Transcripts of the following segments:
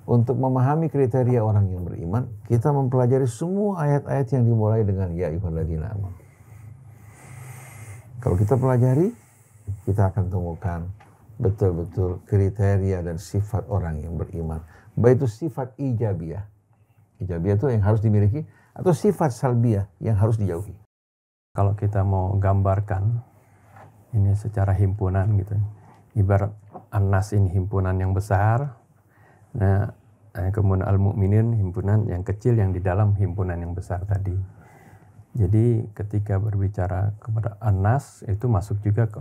Untuk memahami kriteria orang yang beriman, kita mempelajari semua ayat-ayat yang dimulai dengan ya ayyuhalladzina amanu. Kalau kita pelajari, kita akan temukan betul-betul kriteria dan sifat orang yang beriman. Baik itu sifat ijabiyah. Ijabiyah itu yang harus dimiliki, atau sifat salbiyah yang harus dijauhi. Kalau kita mau gambarkan ini secara himpunan gitu, ibarat An-Nas ini himpunan yang besar, nah kemudian Al-Mu'minin himpunan yang kecil yang di dalam himpunan yang besar tadi. Jadi ketika berbicara kepada An-Nas itu masuk juga ke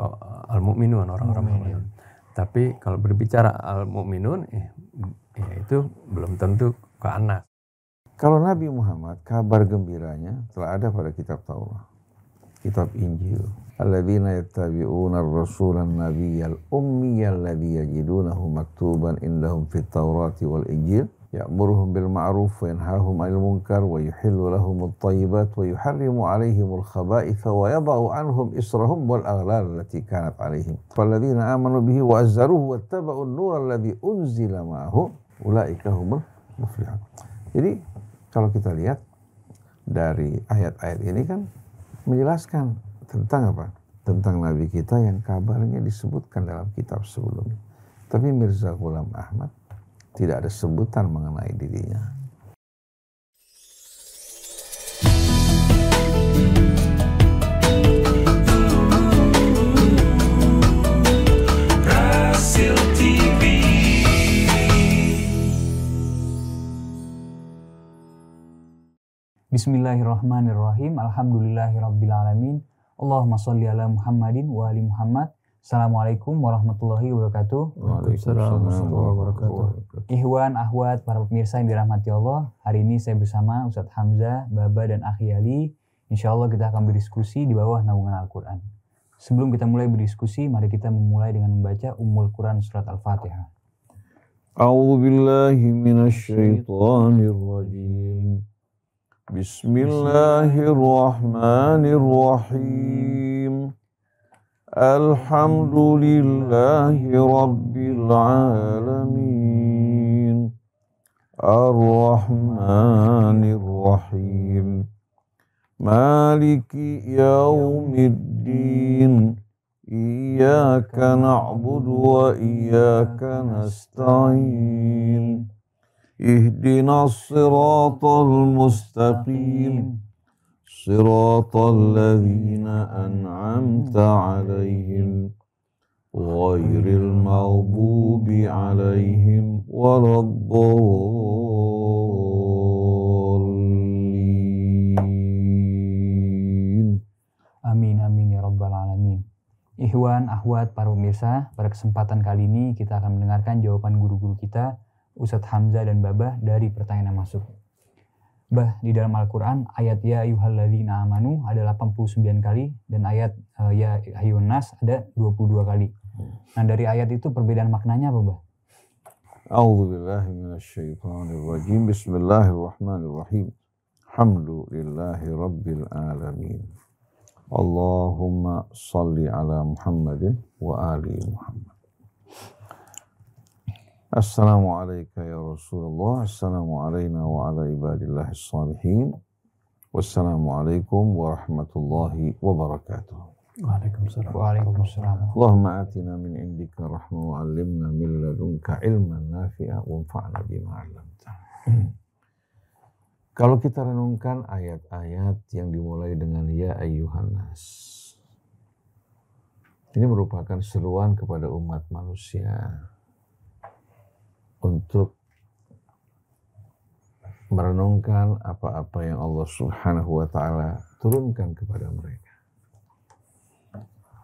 Al-Mu'minun, orang-orang mukmin. Tapi kalau berbicara Al-Mu'minun ya itu belum tentu ke An-Nas. Kalau Nabi Muhammad, kabar gembiranya telah ada pada kitab Taurat, kitab Injil. Alladzina yattabi'una ar-rasulan nabiyyal ummiyal ladzi yajidunahu maktuban indahum fit Taurati wal Injil ya'muruhum bil ma'ruf wa yanhahum 'anil munkar wa yuhillu lahumut thayyibat wa yuharrimu 'alaihimul khaba'itha wa yadh'u 'anhum israhum wal aghlal allati kanat 'alaihim. Falladzina amanu bihi wa azzaruhu wattaba'u an-nura alladzi unzila ma'ahu ulaika humul muflihun. Jadi kalau kita lihat dari ayat-ayat ini kan menjelaskan tentang apa? Tentang Nabi kita yang kabarnya disebutkan dalam kitab sebelumnya. Tapi Mirza Ghulam Ahmad tidak ada sebutan mengenai dirinya. Bismillahirrahmanirrahim. Alhamdulillahirrabbilalamin. Allahumma sholli ala Muhammadin wa ali Muhammad. Assalamualaikum warahmatullahi wabarakatuh. Waalaikumsalam warahmatullahi wabarakatuh. Ikhwan, akhwat, para pemirsa yang dirahmati Allah. Hari ini saya bersama Ustadz Hamzah, Baba, dan Akhi Ali. Insya Allah kita akan berdiskusi di bawah naungan Al-Quran. Sebelum kita mulai berdiskusi, mari kita memulai dengan membaca Ummul Quran Surat Al-Fatihah. A'udzu billahi minasy syaithanir rajim. Bismillahirrahmanirrahim. Alhamdulillahi rabbil alamin. Ar-Rahmanir Rahim. Maliki yaumiddin. Iyyaka na'budu wa iyyaka nasta'in. Ihdinas siratal mustaqim. Siratal ladzina an'amta 'alaihim ghairil maghdubi 'alaihim waladdallin. Amin amin ya rabbal alamin. Ikhwan, akhwat, para pemirsa, pada kesempatan kali ini kita akan mendengarkan jawaban guru-guru kita Ustadz Hamzah dan Babah dari pertanyaan yang masuk. Bah, di dalam Al-Quran ayat ya ayyuhalladzina amanu ada 89 kali dan ayat ya ayyuhan nas ada 22 kali. Nah, dari ayat itu perbedaan maknanya apa, Bah? A'udzu billahi minasy syaithanir rajim. Bismillahirrahmanirrahim. Alhamdulillahi rabbil alamin. Allahumma shalli ala Muhammadin wa ali Muhammad. Assalamualaikum ya Rasulullah. Assalamualaikum wa ala ibadillahis salihin. Wassalamualaikum warahmatullahi wabarakatuh. Waalaikumsalam. Waalaikumsalam. Allahumma atina min indika rahmah wa 'allimna min ladunka ilman nafi'a wa anfa'na bima 'allamtana. Kalau kita renungkan ayat-ayat yang dimulai dengan ya ayyuhan nas, ini merupakan seruan kepada umat manusia untuk merenungkan apa-apa yang Allah Subhanahu wa Ta'ala turunkan kepada mereka,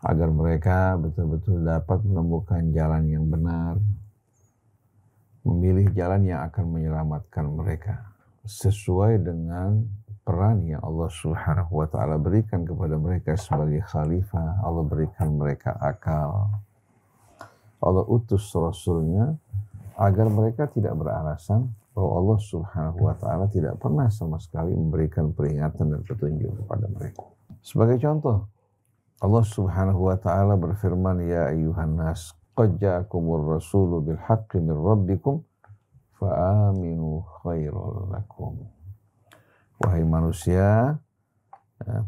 agar mereka betul-betul dapat menemukan jalan yang benar, memilih jalan yang akan menyelamatkan mereka sesuai dengan peran yang Allah Subhanahu wa Ta'ala berikan kepada mereka sebagai khalifah. Allah berikan mereka akal, Allah utus Rasulnya agar mereka tidak beralasan bahwa Allah Subhanahu wa Ta'ala tidak pernah sama sekali memberikan peringatan dan petunjuk kepada mereka. Sebagai contoh, Allah Subhanahu wa Ta'ala berfirman, ya ayyuhan nas qad ja'akumur rasulu bil haqqi min rabbikum fa'aminu khairul lakum. Wahai manusia,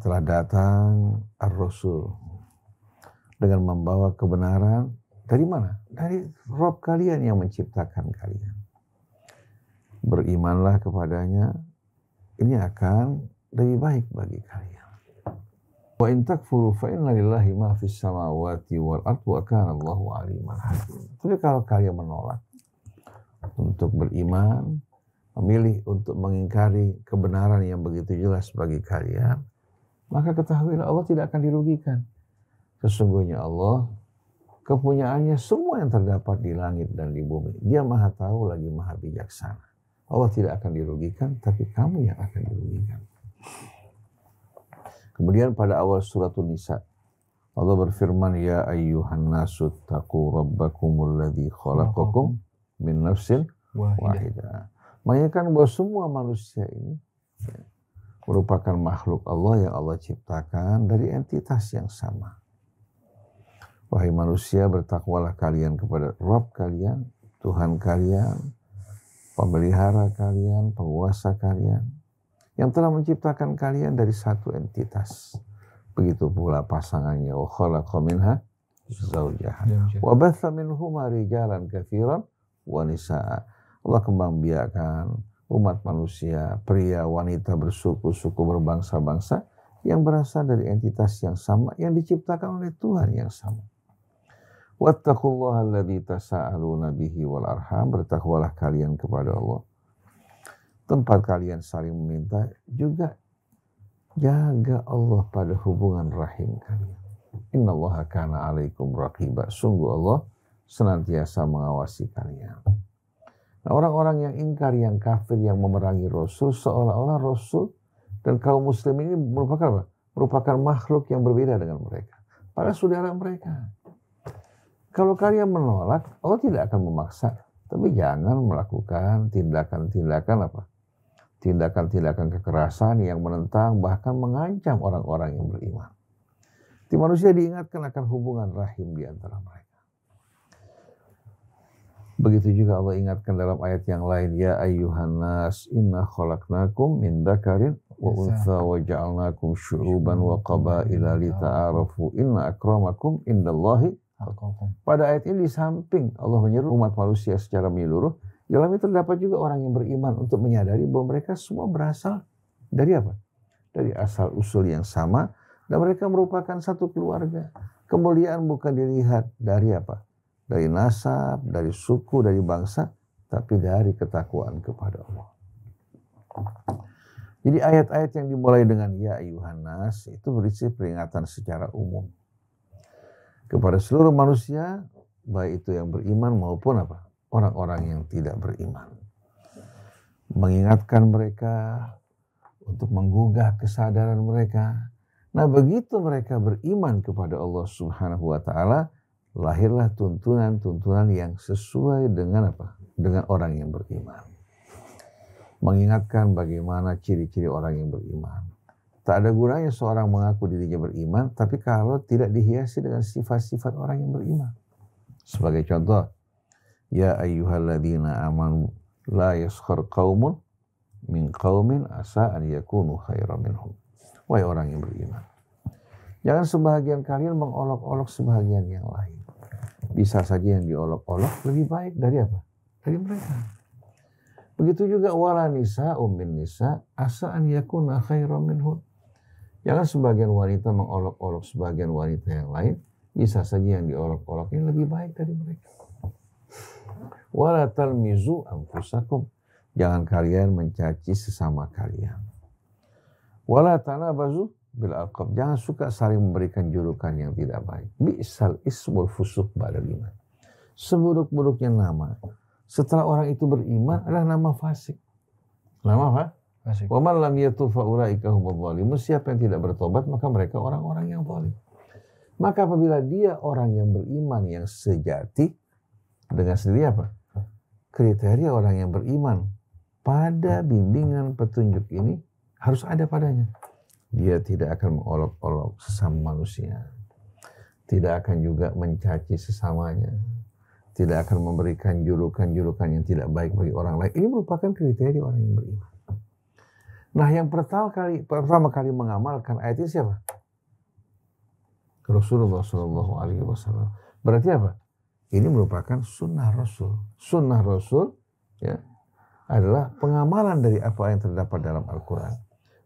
telah datang ar-rasul dengan membawa kebenaran dari mana? Dari Rabb kalian yang menciptakan kalian. Berimanlah kepadanya, ini akan lebih baik bagi kalian. Wa in takfuru fa inna lillahi ma fis samawati wal ardi wa kana Allahu aliman hakim. Tapi kalau kalian menolak untuk beriman, memilih untuk mengingkari kebenaran yang begitu jelas bagi kalian, maka ketahuilah Allah tidak akan dirugikan. Sesungguhnya Allah kepunyaannya semua yang terdapat di langit dan di bumi. Dia maha tahu lagi maha bijaksana. Allah tidak akan dirugikan, tapi kamu yang akan dirugikan. Kemudian pada awal suratul Nisa, Allah berfirman, Ya ayyuhan nasu taqu rabbakumul ladzi khalaqakum min nafsin wahidah. Mengingatkan bahwa semua manusia ini merupakan makhluk Allah yang Allah ciptakan dari entitas yang sama. Wahai manusia, bertakwalah kalian kepada Rabb kalian, Tuhan kalian, pemelihara kalian, penguasa kalian, yang telah menciptakan kalian dari satu entitas. Begitu pula pasangannya, wa khalaqa minha zawjaha wa batha minhuma rijalan katsiran wa nisaa. Allah kembang biakan umat manusia, pria, wanita bersuku-suku, berbangsa-bangsa yang berasal dari entitas yang sama, yang diciptakan oleh Tuhan yang sama. Wattaqullaha alladzi tasaaluna bihi wal arham. Bertakwalah kalian kepada Allah, tempat kalian saling meminta, juga jaga Allah pada hubungan rahim kalian. Innallaha kana 'alaikum raqiba. Sungguh Allah senantiasa mengawasi kalian. Nah, orang-orang yang ingkar, yang kafir, yang memerangi Rasul, seolah-olah Rasul dan kaum muslim ini merupakan apa? Merupakan makhluk yang berbeda dengan mereka, para saudara mereka. Kalau kalian menolak, Allah tidak akan memaksa, tapi jangan melakukan tindakan-tindakan apa? Tindakan-tindakan kekerasan yang menentang, bahkan mengancam orang-orang yang beriman. Di manusia diingatkan akan hubungan rahim di antara mereka. Begitu juga Allah ingatkan dalam ayat yang lain, Ya ayyuhan nas inna khalaqnakum min dzakarin wa untha wa ja'alnakum syu'uban wa qabaila lita'arafu inna akramakum indallahi atqakum. Pada ayat ini di samping Allah menyeru umat manusia secara menyeluruh, dalam itu terdapat juga orang yang beriman untuk menyadari bahwa mereka semua berasal dari apa? Dari asal usul yang sama, dan mereka merupakan satu keluarga. Kemuliaan bukan dilihat dari apa? Dari nasab, dari suku, dari bangsa, tapi dari ketakwaan kepada Allah. Jadi ayat-ayat yang dimulai dengan Ya ayyuhan nas itu berisi peringatan secara umum kepada seluruh manusia, baik itu yang beriman maupun apa? Orang-orang yang tidak beriman. Mengingatkan mereka untuk menggugah kesadaran mereka. Nah, begitu mereka beriman kepada Allah Subhanahu wa taala, lahirlah tuntunan-tuntunan yang sesuai dengan apa? Dengan orang yang beriman. Mengingatkan bagaimana ciri-ciri orang yang beriman. Tak ada gunanya seorang mengaku dirinya beriman, tapi kalau tidak dihiasi dengan sifat-sifat orang yang beriman. Sebagai contoh, Ya ayyuhalladzina amanu la yaskhar qaumun min qaumin asa an yakunu khairan minhum. Wahai orang yang beriman, jangan sebahagian kalian mengolok-olok sebahagian yang lain. Bisa saja yang diolok-olok lebih baik dari apa? Dari mereka. Begitu juga wala nisa'um min nisa' asa an yakuna khairan minhum. Jangan sebagian wanita mengolok-olok sebagian wanita yang lain, bisa saja yang diolok-olok ini lebih baik dari mereka. Wala talmizu anfusakum. Jangan kalian mencaci sesama kalian. Wala tanabazu bil alqab. Jangan suka saling memberikan julukan yang tidak baik. Bi'sal ismul fusuq ba'dal iman. Seburuk-buruknya nama setelah orang itu beriman adalah nama fasik. Nama apa? Fasik. Wa man lam yatub fa ulaika humudz zalimun. Siapa yang tidak bertobat maka mereka orang-orang yang zalim. Maka apabila dia orang yang beriman yang sejati, dengan sendiri apa? Kriteria orang yang beriman pada bimbingan petunjuk ini harus ada padanya. Dia tidak akan mengolok-olok sesama manusia. Tidak akan juga mencaci sesamanya. tidak akan memberikan julukan-julukan yang tidak baik bagi orang lain. Ini merupakan kriteria orang yang beriman. Nah, yang pertama kali mengamalkan ayat ini siapa? Rasulullah SAW. Berarti apa? Ini merupakan sunnah Rasul. Sunnah Rasul ya, adalah pengamalan dari apa yang terdapat dalam Al-Quran.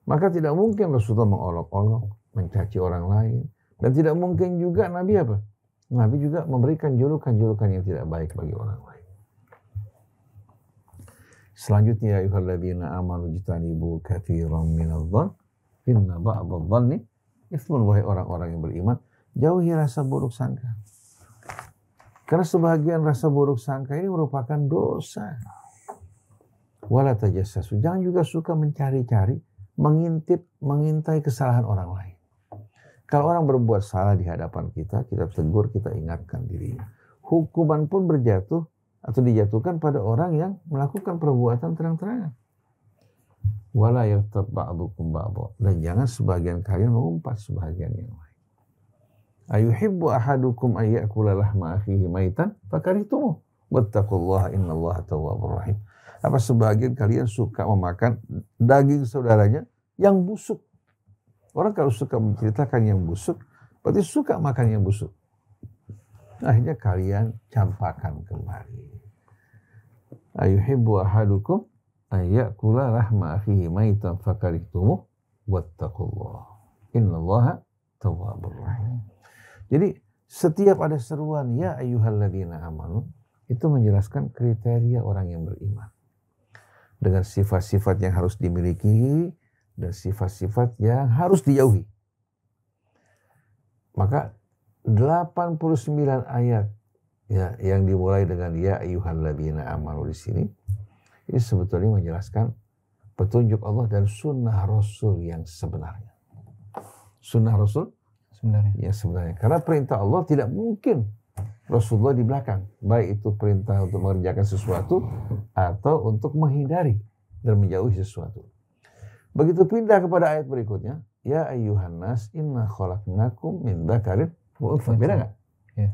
Maka tidak mungkin Rasulullah mengolok-olok, mencaci orang lain. Dan tidak mungkin juga Nabi apa? Nabi juga memberikan julukan-julukan yang tidak baik bagi orang lain. Selanjutnya, ya ayyuhalladzina amanu jtanibu katsiran minadh-dhann inna ba'dadh-dhanni itsmun. Wahai orang-orang yang beriman, jauhi rasa buruk sangka. Karena sebagian rasa buruk sangka ini merupakan dosa. Wala tajassasu. Jangan juga suka mencari-cari, mengintip, mengintai kesalahan orang lain. Kalau orang berbuat salah di hadapan kita, kita tegur, kita ingatkan dirinya. Hukuman pun berjatuh atau dijatuhkan pada orang yang melakukan perbuatan terang-terangan. Wala yaghtab ba'dukum ba'dha. Dan jangan sebagian kalian mengumpat sebagian yang lain. Ayuhibbu ahadukum ayyakula lahma akhihi maitan fakarihtumuh wattaqullaha innallaha tawwabur rahim. Apa sebagian kalian suka memakan daging saudaranya yang busuk? Orang kalau suka menceritakan yang busuk, berarti suka makan yang busuk. Akhirnya kalian campakkan kembali. Ayuhibbu ahadukum ayyakula lahma akhihi maitan fakarihtumuh wattaqullaha innallaha tawwabur rahim. Jadi setiap ada seruan ya ayyuhalladzina amanu, itu menjelaskan kriteria orang yang beriman. Dengan sifat-sifat yang harus dimiliki dan sifat-sifat yang harus dijauhi. Maka 89 ayat ya, yang dimulai dengan ya ayyuhalladzina amanu di sini, ini sebetulnya menjelaskan petunjuk Allah dan sunnah Rasul yang sebenarnya. Sunnah Rasul sebenarnya. Karena perintah Allah tidak mungkin Rasulullah di belakang. Baik itu perintah untuk mengerjakan sesuatu atau untuk menghindari dan menjauhi sesuatu. Begitu pindah kepada ayat berikutnya, ya ayyuhan nas inna khalaqnakum min dzakarin wa untha. Beda nggak? Ya.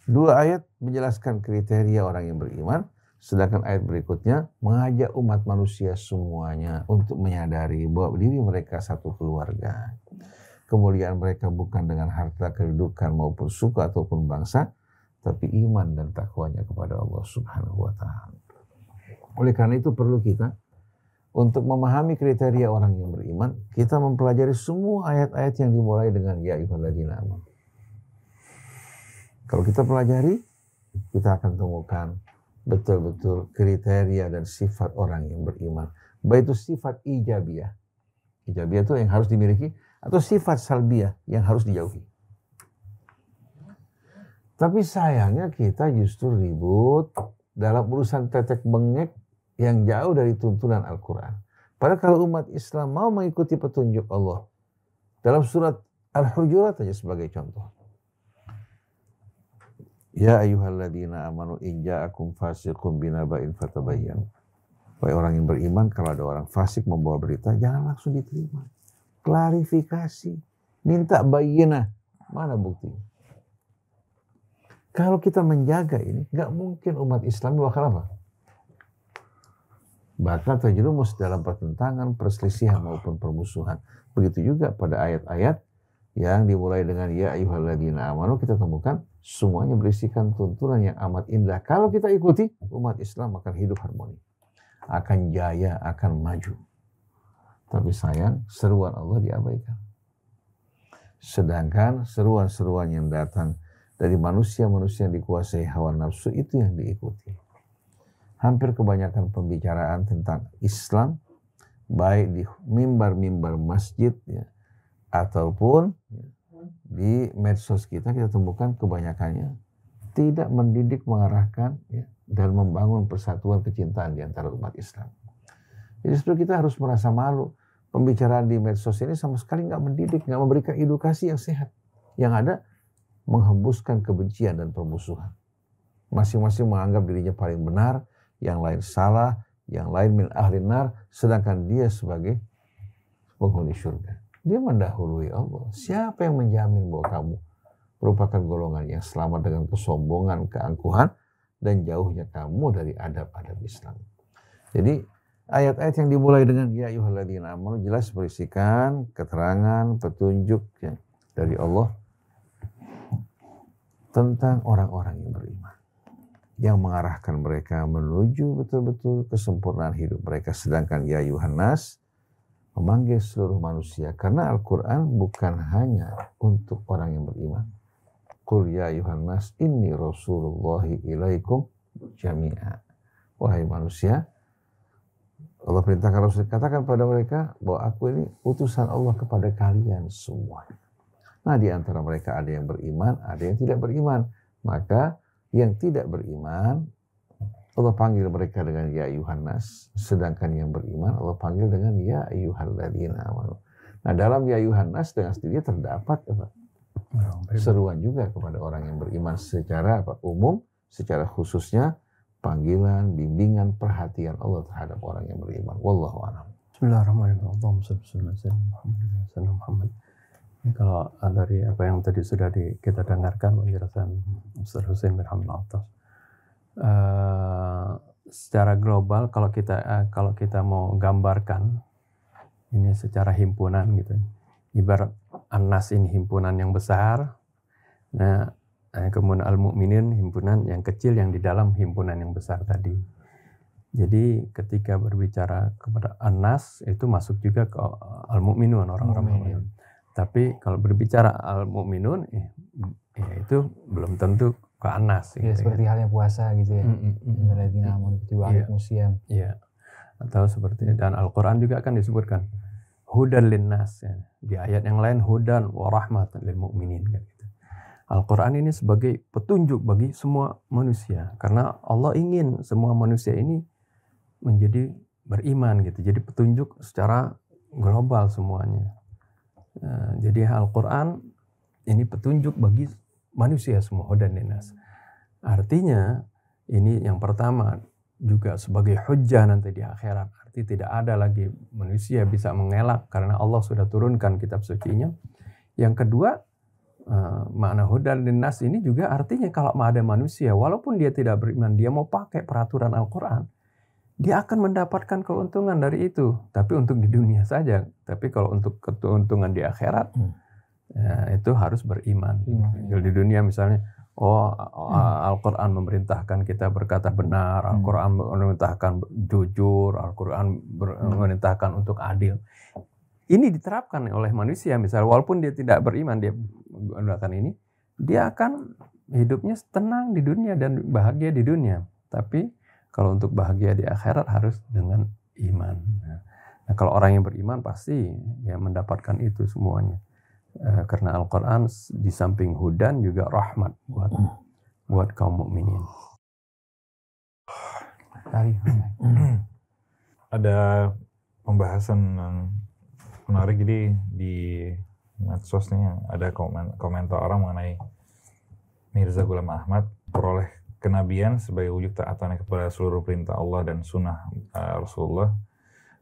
Dua ayat menjelaskan kriteria orang yang beriman, sedangkan ayat berikutnya mengajak umat manusia semuanya untuk menyadari bahwa diri mereka satu keluarga. Kemuliaan mereka bukan dengan harta, kedudukan maupun suku ataupun bangsa, tapi iman dan takwanya kepada Allah Subhanahu wa Ta'ala. Oleh karena itu perlu kita untuk memahami kriteria orang yang beriman, kita mempelajari semua ayat-ayat yang dimulai dengan ya ayyuhalladzina amanu. Kalau kita pelajari, kita akan temukan betul-betul kriteria dan sifat orang yang beriman. Baik itu sifat ijabiyah. Ijabiyah itu yang harus dimiliki, atau sifat salbiyah yang harus dijauhi. Tapi sayangnya kita justru ribut dalam urusan tetek bengek yang jauh dari tuntunan Al-Quran. Padahal kalau umat Islam mau mengikuti petunjuk Allah, dalam surat Al-Hujurat aja sebagai contoh. Ya ayyuhalladzina amanu in ja'akum fasiqun binaba'in fatabayyanu. Wahai orang yang beriman, kalau ada orang fasik membawa berita, jangan langsung diterima. Klarifikasi, minta bayyinah, mana bukti? Kalau kita menjaga ini, nggak mungkin umat Islam bakal apa? Bakal terjerumus dalam pertentangan, perselisihan maupun permusuhan. Begitu juga pada ayat-ayat yang dimulai dengan ya ayyuhalladzina amanu, kita temukan semuanya berisikan tuntunan yang amat indah. Kalau kita ikuti, umat Islam akan hidup harmoni, akan jaya, akan maju. Tapi sayang, seruan Allah diabaikan. Sedangkan seruan-seruan yang datang dari manusia-manusia yang dikuasai hawa nafsu itu yang diikuti. Hampir kebanyakan pembicaraan tentang Islam, baik di mimbar-mimbar masjid ya, ataupun di medsos kita temukan kebanyakannya tidak mendidik, mengarahkan ya, dan membangun persatuan kecintaan di antara umat Islam. Jadi sebenarnya kita harus merasa malu. Pembicaraan di medsos ini sama sekali nggak mendidik, nggak memberikan edukasi yang sehat. Yang ada menghembuskan kebencian dan permusuhan. Masing-masing menganggap dirinya paling benar, yang lain salah, yang lain min ahli nar, sedangkan dia sebagai penghuni surga. Dia mendahului Allah. Siapa yang menjamin bahwa kamu merupakan golongan yang selamat dengan kesombongan, keangkuhan, dan jauhnya kamu dari adab-adab Islam. Jadi ayat-ayat yang dimulai dengan ya ayyuhalladzina amanu jelas berisikan keterangan, petunjuk ya, dari Allah tentang orang-orang yang beriman, yang mengarahkan mereka menuju betul-betul kesempurnaan hidup mereka. Sedangkan ya ayyuhan nas memanggil seluruh manusia, karena Al-Quran bukan hanya untuk orang yang beriman. Qul ya ayyuhan nas inni rasulullahi ilaikum jami'a. Wahai manusia, Allah perintahkan Rasul, katakan pada mereka bahwa aku ini utusan Allah kepada kalian semua. Nah, di antara mereka ada yang beriman, ada yang tidak beriman. Maka yang tidak beriman, Allah panggil mereka dengan ya ayyuhan nas. Sedangkan yang beriman, Allah panggil dengan ya ayyuhalladzina amanu. Nah, dalam ya ayyuhan nas dengan sendirinya terdapat seruan juga kepada orang yang beriman secara umum, secara khususnya panggilan, bimbingan, perhatian Allah terhadap orang yang beriman. Wallahu a'lam. Bismillahirrahmanirrahim. Allahumma shalli ala sayyidina Muhammad. Ini kalau dari apa yang tadi sudah kita dengarkan penjelasan Ustaz Husain bin Hamid Al-Attas, secara global kalau kita mau gambarkan ini secara himpunan gitu, ibarat An-Nas ini himpunan yang besar, nah kemudian Al-Mu'minin himpunan yang kecil yang di dalam himpunan yang besar tadi. Jadi ketika berbicara kepada An-Nas itu masuk juga ke Al-Mu'minun, orang-orang mukmin. Tapi kalau berbicara Al-Mu'minun ya itu belum tentu ke An-Nas. Ya, gitu, seperti halnya puasa gitu ya. Alladzina amanu kutiba alaikumus syiyam. Iya. Atau seperti, dan Al-Quran juga akan disebutkan hudan linnas ya. Di ayat yang lain hudan wa rahmatan lil mu'minin gitu. Al-Quran ini sebagai petunjuk bagi semua manusia, karena Allah ingin semua manusia ini menjadi beriman gitu. Jadi petunjuk secara global semuanya. Jadi Al-Quran ini petunjuk bagi manusia semua, hudan linnas. Artinya ini yang pertama juga sebagai hujjah nanti di akhirat. Arti tidak ada lagi manusia bisa mengelak karena Allah sudah turunkan kitab sucinya. Yang kedua, makna hudan linnas ini juga artinya kalau ada manusia walaupun dia tidak beriman, dia mau pakai peraturan Al-Quran, dia akan mendapatkan keuntungan dari itu, tapi untuk di dunia saja. Tapi kalau untuk keuntungan di akhirat, ya, itu harus beriman. Di dunia misalnya, Al-Quran memerintahkan kita berkata benar, Al-Quran memerintahkan jujur, Al-Quran memerintahkan untuk adil. Ini diterapkan oleh manusia, misalnya walaupun dia tidak beriman, dia menggunakan ini, dia akan hidupnya tenang di dunia dan bahagia di dunia. Tapi kalau untuk bahagia di akhirat harus dengan iman. Nah, kalau orang yang beriman pasti ya mendapatkan itu semuanya. Karena Al-Quran di samping hudan juga rahmat buat kaum mukminin. Ada pembahasan yang menarik, jadi di medsos nih ada komentar orang mengenai Mirza Ghulam Ahmad peroleh kenabian sebagai wujud taatannya kepada seluruh perintah Allah dan sunnah Rasulullah.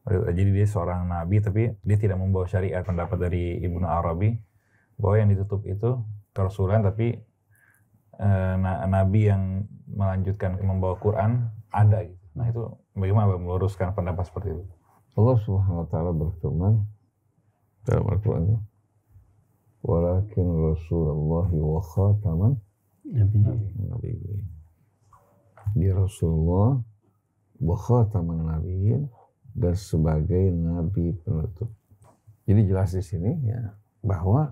Jadi dia seorang nabi tapi dia tidak membawa syariat. Pendapat dari Ibnu Arabi bahwa yang ditutup itu kerasulan, tapi nabi yang melanjutkan membawa Quran ada gitu. Nah itu bagaimana meluruskan pendapat seperti itu? Allah Subhanahu wa taala berfirman dalam Al-Qur'an, "Walakin Rasulullah wa khataman nabiyyin." Dia Rasulullah wa khataman nabiyyin, dan sebagai nabi penutup. Jadi jelas di sini ya bahwa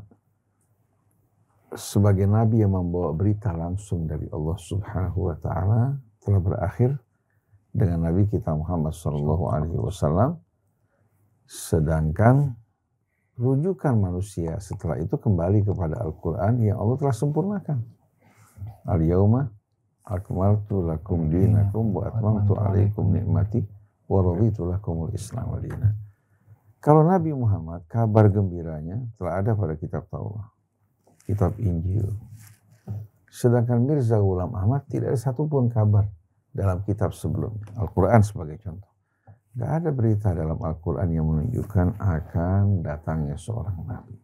sebagai nabi yang membawa berita langsung dari Allah Subhanahu wa taala telah berakhir dengan nabi kita Muhammad sallallahu alaihi wasallam. Sedangkan rujukan manusia setelah itu kembali kepada Al-Qur'an yang Allah telah sempurnakan. Al-yauma akmaltu lakum dinakum wa atmamtu alaikum ni'mati wa raditu lakumul Islam madina. Kalau Nabi Muhammad, kabar gembiranya telah ada pada kitab Taurat, kitab Injil. Sedangkan Mirza Ghulam Ahmad tidak ada satupun kabar dalam kitab sebelumnya. Al-Quran sebagai contoh. Tidak ada berita dalam Al-Quran yang menunjukkan akan datangnya seorang Nabi.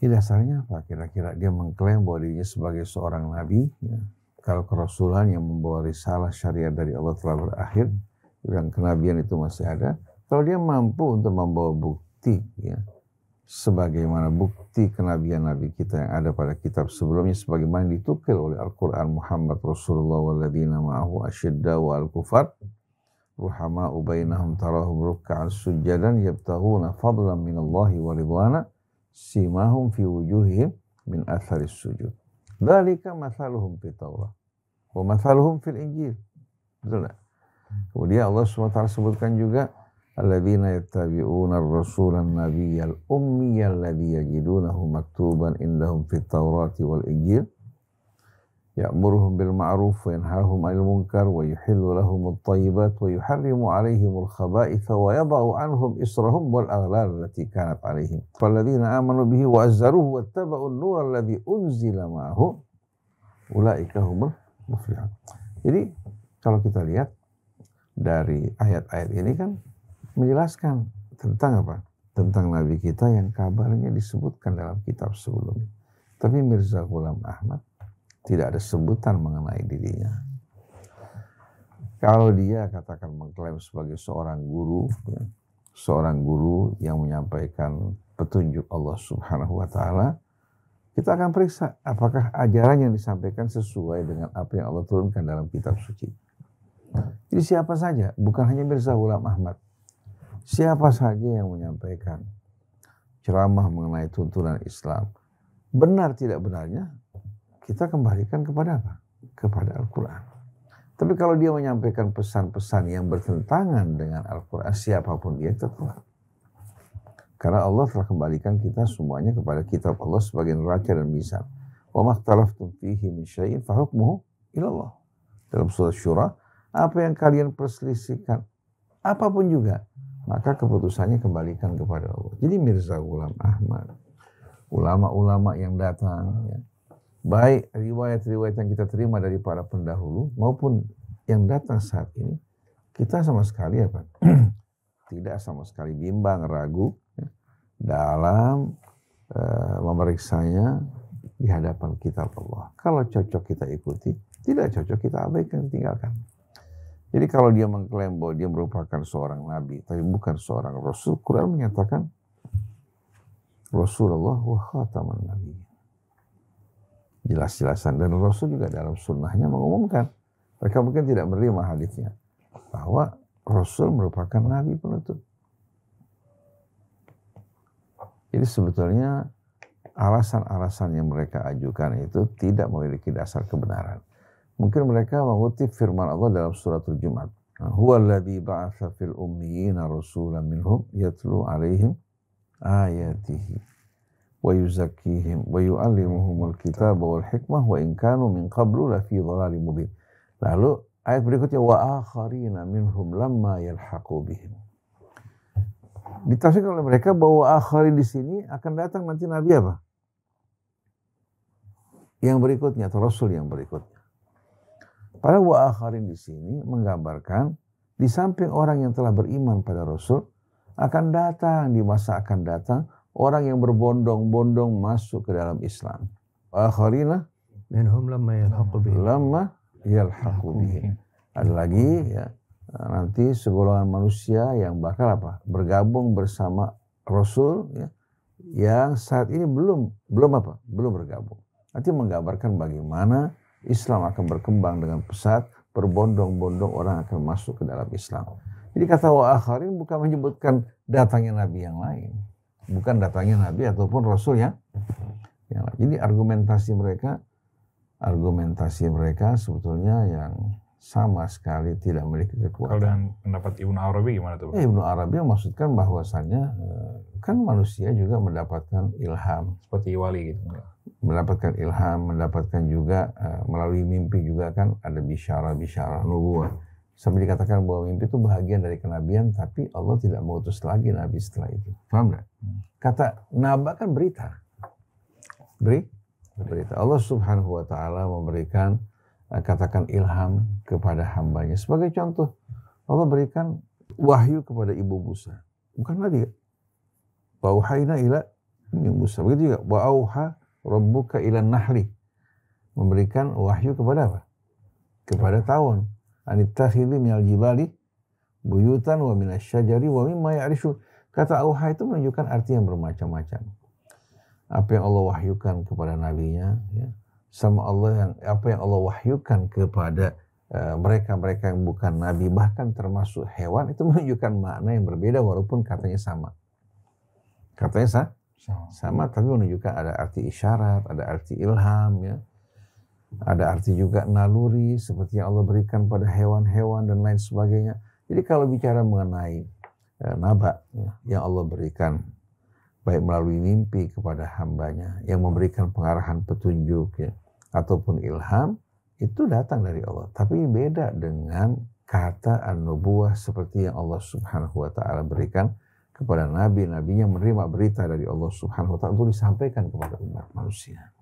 Ini dasarnya apa? Kira-kira dia mengklaim bahwa dirinya sebagai seorang nabi, ya. Kalau kerasulan yang membawa risalah syariat dari Allah telah berakhir, yang kenabian itu masih ada. Kalau dia mampu untuk membawa bukti, ya, sebagaimana bukti kenabian Nabi kita yang ada pada kitab sebelumnya, sebagaimana ditukil oleh Al-Quran, Muhammad Rasulullah walladzina ma'ahu asyiddau wal kufar ruhama'u bainahum tarahum ruk'an sujjadan yabtaghuna fadlan minallahi wa ridwana simahum fi wujuhihim min atharis sujud. Dzalika mathaluhum fit Taurah wa mathaluhum fil Injil. Betul tak? Kemudian Allah SWT sebutkan juga alladzina yattabi'una ar-rasulan nabiyyal ummiyal ladzi yajidunahu maktuban indahum fit Taurati wal Injil ya'muruhum bil ma'ruf wa yanhahum 'anil munkar wa yuhillu lahumut thayyibat wa yuharrimu 'alaihimul khaba'itha wa yada'u 'anhum israhum wal aghlal allati kanat 'alaihim falladzina amanu bihi wa azzaruhu wattaba'un nura alladzi unzila ma'ahu ulaika humul muflihun. Jadi kalau kita lihat dari ayat-ayat ini kan menjelaskan tentang apa? Tentang Nabi kita yang kabarnya disebutkan dalam kitab sebelumnya. Tapi Mirza Ghulam Ahmad tidak ada sebutan mengenai dirinya. Kalau dia katakan mengklaim sebagai seorang guru, ya, seorang guru yang menyampaikan petunjuk Allah Subhanahu wa Ta'ala, kita akan periksa apakah ajaran yang disampaikan sesuai dengan apa yang Allah turunkan dalam kitab suci. Jadi siapa saja, bukan hanya Mirza Ghulam Ahmad, siapa saja yang menyampaikan ceramah mengenai tuntunan Islam, benar tidak benarnya, kita kembalikan kepada apa? Kepada Al-Quran. Tapi kalau dia menyampaikan pesan-pesan yang bertentangan dengan Al-Quran, siapapun dia tetap. Karena Allah telah kembalikan kita semuanya kepada kitab Allah sebagai neraca dan mizan. Wa makhtalaftum fihi min syai'in fa hukmuhu ila Allah. Dalam surat Syura, apa yang kalian perselisihkan, apapun juga, maka keputusannya kembalikan kepada Allah. Jadi Mirza Ghulam Ahmad, ulama-ulama yang datang, ya, baik riwayat-riwayat yang kita terima dari para pendahulu maupun yang datang saat ini, kita sama sekali apa? Tidak sama sekali bimbang, ragu, ya, dalam memeriksanya di hadapan kitab Allah. Kalau cocok kita ikuti, tidak cocok kita abaikan, tinggalkan. Jadi kalau dia mengklaim bahwa dia merupakan seorang nabi, tapi bukan seorang rasul, Quran menyatakan Rasulullah wa khataman nabi. Jelas-jelasan, dan Rasul juga dalam sunnahnya mengumumkan, mereka mungkin tidak menerima hadisnya, bahwa Rasul merupakan nabi penutup. Jadi sebetulnya alasan-alasan yang mereka ajukan itu tidak memiliki dasar kebenaran. Mungkin mereka mengutip firman Allah dalam surat Al-Jumu'ah. Huwallazi ba'atsa fil ummiyina rasulan minhum yatlu 'alaihim ayatihi wa yuzakkihim wa yu'allimuhumul kitaba wal hikmah wa in kanu min qablu lafi dhalalin mubin. Lalu ayat berikutnya wa akharina minhum lamma yalhaqu bihim. Ditafsirkan oleh mereka bahwa akharin di sini akan datang nanti nabi apa? Yang berikutnya atau rasul yang berikutnya. Padahal wa akharin di sini menggambarkan di samping orang yang telah beriman pada rasul akan datang di masa akan datang orang yang berbondong-bondong masuk ke dalam Islam. Akharina minhum lamma yalhaqu bihim. Lamma yalhaqu bihim. Ada lagi ya, nanti segolongan manusia yang bakal apa? Bergabung bersama Rasul ya, yang saat ini belum bergabung. Nanti menggambarkan bagaimana Islam akan berkembang dengan pesat, berbondong-bondong orang akan masuk ke dalam Islam. Jadi kata wa akharin bukan menyebutkan datangnya nabi yang lain. Bukan datangnya nabi ataupun rasul yang lain. Jadi argumentasi mereka sebetulnya yang sama sekali tidak memiliki kekuatan. Kalau dengan pendapat Ibnu Arabi gimana tuh? Ibnu Arabi maksudkan bahwasannya kan manusia juga mendapatkan ilham. Seperti wali gitu. Mendapatkan ilham, mendapatkan juga melalui mimpi juga kan ada bisyarah nubuwah. Sampai dikatakan bahwa mimpi itu bahagian dari kenabian, tapi Allah tidak mengutus lagi nabi setelah itu. Paham nggak? Kata naba kan berita. Berita. Allah Subhanahu wa Ta'ala memberikan katakan ilham kepada hambanya. Sebagai contoh, Allah berikan wahyu kepada ibu Musa. Bukan nabi. Wa wahayna ila Ummi Musa. Begitu juga wa auha rabbuka ilan nahli, memberikan wahyu kepada apa? Kepada tawon. Anittakhidhi minal jibali buyutan wa minasyajari wa mimma ya'rishun. Kata auha itu menunjukkan arti yang bermacam-macam. Apa yang Allah wahyukan kepada nabinya, ya, sama Allah yang apa yang Allah wahyukan kepada mereka-mereka yang bukan nabi, bahkan termasuk hewan, itu menunjukkan makna yang berbeda walaupun katanya sama. Katanya sama, tapi menunjukkan ada arti isyarat, ada arti ilham, ya. Ada arti juga naluri seperti yang Allah berikan pada hewan-hewan dan lain sebagainya. Jadi kalau bicara mengenai naba, ya, yang Allah berikan baik melalui mimpi kepada hambanya yang memberikan pengarahan petunjuk, ya, ataupun ilham, itu datang dari Allah. Tapi beda dengan kata an-nubuwah seperti yang Allah Subhanahu wa taala berikan kepada nabi-nabinya menerima berita dari Allah Subhanahu wa taala untuk disampaikan kepada umat manusia.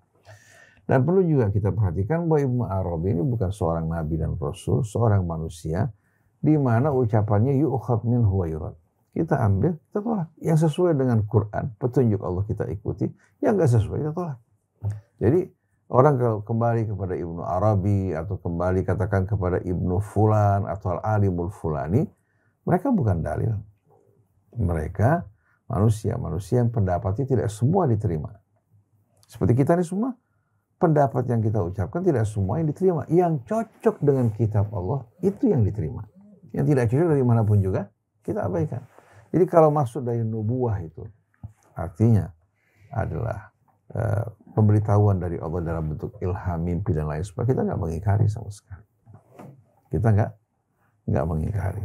Dan perlu juga kita perhatikan bahwa Ibnu Arabi ini bukan seorang nabi dan rasul, seorang manusia di mana ucapannya yu'khad minhu wa yurad. Kita ambil, kita tolak. Yang sesuai dengan Quran, petunjuk Allah kita ikuti, yang enggak sesuai kita tolak. Jadi orang kalau kembali kepada Ibnu Arabi atau kembali katakan kepada Ibnu Fulan atau Al-Alimul Fulani, mereka bukan dalil. Mereka manusia yang pendapatnya tidak semua diterima. Seperti kita ini semua, pendapat yang kita ucapkan tidak semua yang diterima. Yang cocok dengan kitab Allah, itu yang diterima. Yang tidak cocok dari manapun juga, kita abaikan. Jadi kalau maksud dari nubuwah itu, artinya adalah pemberitahuan dari Allah dalam bentuk ilham, mimpi, dan lain sebagainya, kita nggak mengingkari sama sekali. Kita nggak mengingkari.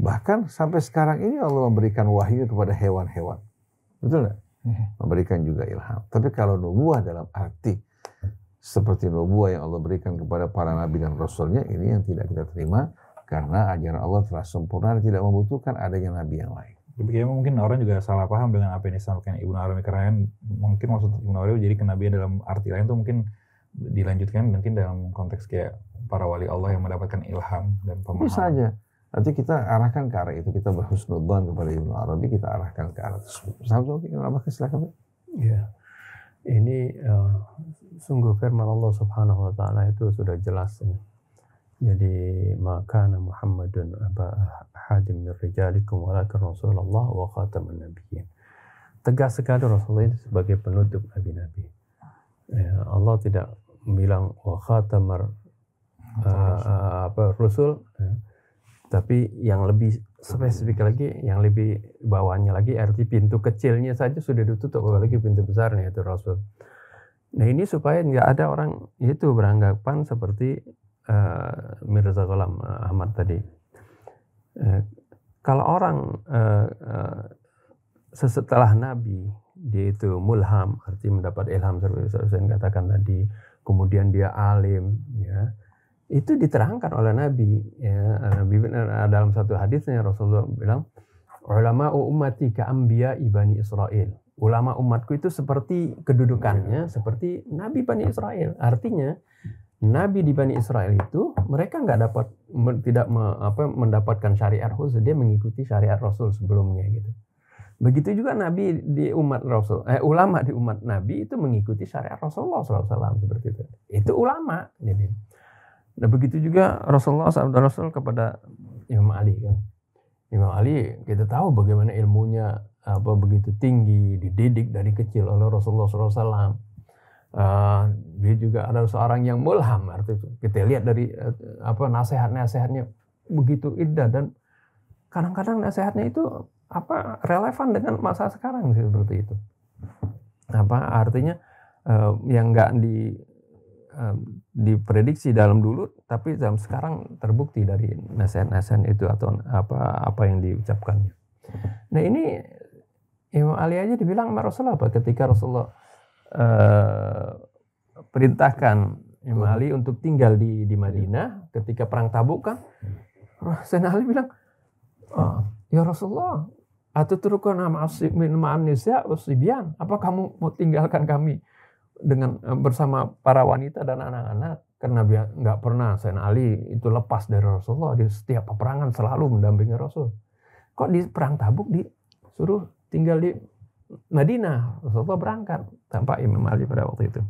Bahkan sampai sekarang ini Allah memberikan wahyu kepada hewan-hewan. Betul nggak? Memberikan juga ilham. Tapi kalau nubuwah dalam arti seperti nubuwah yang Allah berikan kepada para nabi dan rasulnya, ini yang tidak kita terima karena ajaran Allah telah sempurna dan tidak membutuhkan adanya nabi yang lain. Kayaknya mungkin orang juga salah paham dengan apa yang disampaikan Ibnu Arabi, karena mungkin maksud Ibnu Arabi jadi kenabian dalam arti lain tuh mungkin dilanjutkan mungkin dalam konteks kayak para wali Allah yang mendapatkan ilham dan pemahaman. Bisa aja. Nanti kita arahkan ke arah itu, kita berhusnudzon kepada Ibnu Arabi, kita arahkan ke arah tersebut. Silakan. Ya, ini sungguh firman Allah Subhanahu Wa Taala itu sudah jelas. Ya. Jadi maka Muhammadun aba hadim min rijalikum walakin Rasulullah wa khataman nabiyyin. Tegas sekali Rasulullah itu sebagai penutup nabi-nabi. Ya, Allah tidak bilang wa khatamar rasul, ya. Tapi yang lebih spesifik lagi, yang lebih bawahnya lagi, arti pintu kecilnya saja sudah ditutup, apalagi pintu besarnya itu Rasul. Nah ini supaya nggak ada orang itu beranggapan seperti Mirza Ghulam Ahmad tadi. Kalau orang setelah Nabi dia itu mulham, arti mendapat ilham seperti saya katakan tadi, kemudian dia alim, ya, itu diterangkan oleh Nabi. Ya, Nabi dalam satu hadisnya Rasulullah bilang, ulama ummati ka anbiya Bani Israil. Ulama umatku itu seperti kedudukannya seperti Nabi Bani Israel. Artinya Nabi di Bani Israel itu mereka tidak mendapatkan syariat khusus, dia mengikuti syariat Rasul sebelumnya gitu. Begitu juga Nabi di umat Rasul, ulama di umat Nabi itu mengikuti syariat Rasulullah SAW seperti itu. Itu ulama. Jadi, nah begitu juga Rasulullah SAW kepada Imam Ali kan. Imam Ali kita tahu bagaimana ilmunya begitu tinggi, dididik dari kecil oleh Rasulullah SAW. Dia juga adalah seorang yang mulham, artinya kita lihat dari nasihat-nasihatnya begitu indah dan kadang-kadang nasihatnya itu relevan dengan masa sekarang seperti itu. Artinya yang enggak diprediksi dalam dulu, tapi dalam sekarang terbukti dari nasihat-nasihat itu atau apa yang diucapkannya. Nah ini Imam Ali aja dibilang sama Rasulullah ketika Rasulullah perintahkan Imam Ali untuk tinggal di Madinah ketika perang Tabuk kan, Sayyidina Ali bilang, ya Rasulullah, atutrukuna ma'an nisa wasibyan, apa kamu mau tinggalkan kami dengan bersama para wanita dan anak-anak? Karena nggak pernah Sayyidina Ali itu lepas dari Rasulullah, di setiap peperangan selalu mendampingi Rasul. Kok di perang Tabuk disuruh tinggal di Madinah. Rasulullah berangkat tanpa Imam Ali pada waktu itu.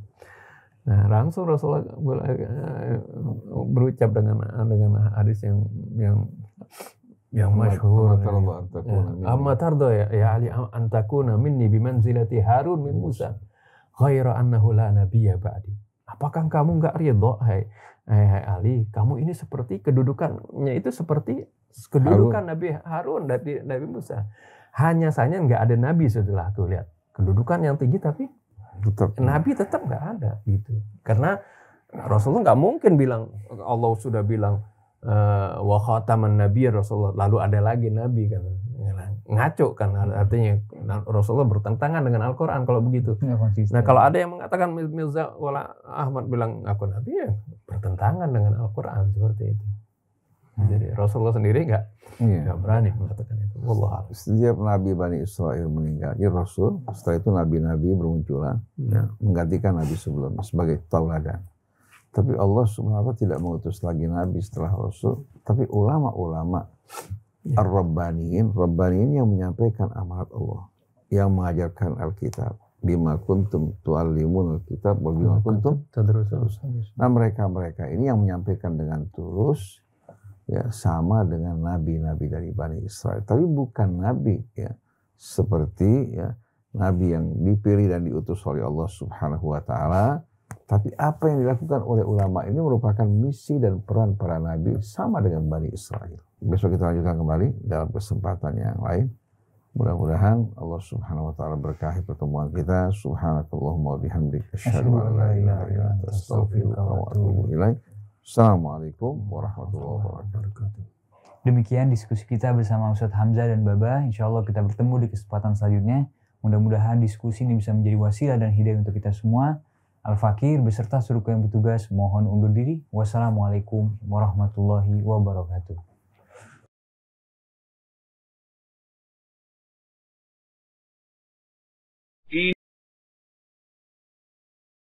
Nah, langsung Rasulullah berucap dengan hadis yang masyhur. Amma tardo ya Ali antakuna minni bimanzilati Harun min Musa ghaira annahu la nabiyya ba'di. Apakah kamu enggak ridho hai Ali, kamu ini seperti kedudukannya itu seperti kedudukan Nabi Harun dari Nabi Musa. Hanya saja enggak ada nabi setelah aku lihat. Kedudukan yang tinggi tapi nabi tetap enggak ada gitu. Karena Rasulullah enggak mungkin bilang, Allah sudah bilang wa khataman nabiy Rasulullah, lalu ada lagi nabi kan, ngaco kan, artinya Rasulullah bertentangan dengan Al-Quran kalau begitu. Nah kalau ada yang mengatakan Mirza wala Ahmad bilang aku nabi, ya bertentangan dengan Al-Quran seperti itu. Jadi Rasulullah sendiri nggak berani mengatakan itu. Wallah. Setiap nabi Bani Israel meninggal, ya Rasul, setelah itu nabi-nabi bermunculan menggantikan nabi sebelumnya sebagai tauladan. Tapi Allah Subhanahu wa ta'ala tidak mengutus lagi nabi setelah Rasul, tapi ulama-ulama ar-rabbaniin yang menyampaikan amanat Allah, yang mengajarkan Alkitab. Bima kuntum tu'allimun Alkitab wa bima kuntum tadrusun. Nah, mereka ini yang menyampaikan dengan tulus, ya sama dengan nabi-nabi dari Bani Israel. Tapi bukan nabi ya seperti ya nabi yang dipilih dan diutus oleh Allah Subhanahu wa ta'ala. Tapi apa yang dilakukan oleh ulama ini merupakan misi dan peran para nabi sama dengan Bani Israel. Besok kita lanjutkan kembali dalam kesempatan yang lain. Mudah-mudahan Allah Subhanahu wa ta'ala berkahi pertemuan kita. Subhanakallahumma wa bihamdik asyhadu an la ilaha illa anta astaghfiruka wa atubu ilaik. Assalamualaikum warahmatullahi wabarakatuh. Demikian diskusi kita bersama Ustadz Hamzah dan Baba. Insya Allah kita bertemu di kesempatan selanjutnya. Mudah-mudahan diskusi ini bisa menjadi wasilah dan hidayah untuk kita semua. Al-Fakir beserta seluruh yang bertugas mohon undur diri. Wassalamualaikum warahmatullahi wabarakatuh.